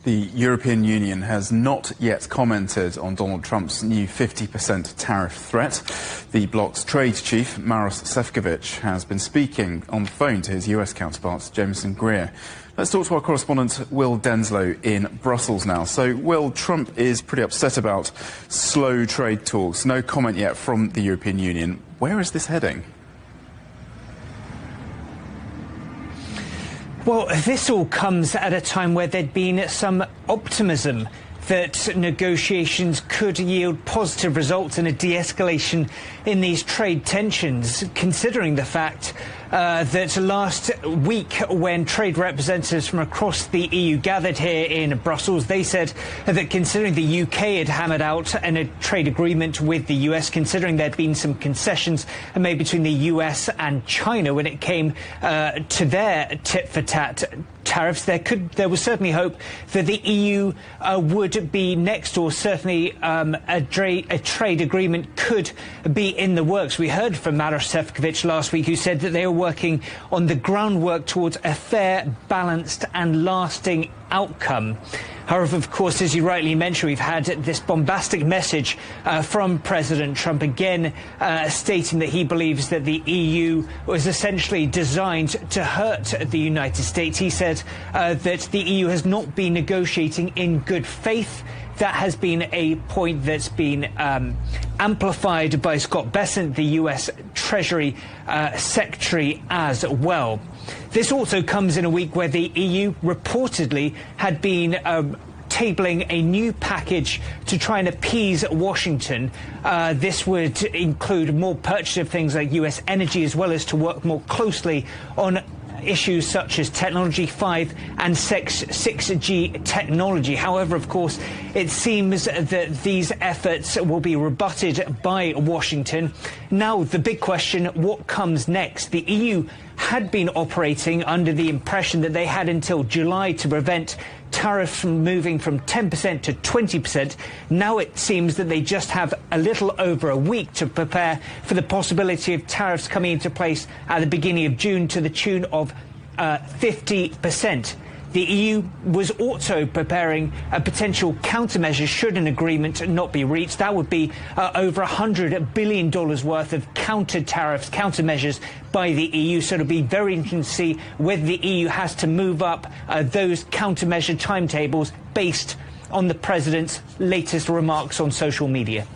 The European Union has not yet commented on Donald Trump's new 50% tariff threat. The bloc's trade chief, Maros Sefcovic, has been speaking on the phone to his US counterpart, Jamieson Greer. Let's talk to our correspondent, Will Denselow, in Brussels now. So, Will, Trump is pretty upset about slow trade talks. No comment yet from the European Union. Where is this heading? Well, this all comes at a time where there'd been some optimism that negotiations could yield positive results and a de-escalation in these trade tensions, considering the fact that last week, when trade representatives from across the EU gathered here in Brussels, they said that considering the UK had hammered out a trade agreement with the US, considering there'd been some concessions made between the US and China when it came to their tit-for-tat tariffs, there was certainly hope that the EU would be next, or certainly a trade agreement could be in the works. We heard from Maros Sefcovic last week, who said that they are working on the groundwork towards a fair, balanced and lasting outcome. However, of course, as you rightly mentioned, we've had this bombastic message from President Trump again stating that he believes that the EU was essentially designed to hurt the United States. He said that the EU has not been negotiating in good faith. That has been a point that's been amplified by Scott Bessent, the US Treasury Secretary, as well. This also comes in a week where the EU reportedly had been tabling a new package to try and appease Washington. This would include more purchase of things like US energy, as well as to work more closely on issues such as technology, 5 and 6G technology. However, of course, it seems that these efforts will be rebutted by Washington. Now, the big question, what comes next? The EU had been operating under the impression that they had until July to prevent tariffs from moving from 10% to 20%. Now it seems that they just have a little over a week to prepare for the possibility of tariffs coming into place at the beginning of June to the tune of 50%. The EU was also preparing a potential countermeasure should an agreement not be reached. That would be over $100 billion worth of countermeasures by the EU. So it'll be very interesting to see whether the EU has to move up those countermeasure timetables based on the president's latest remarks on social media.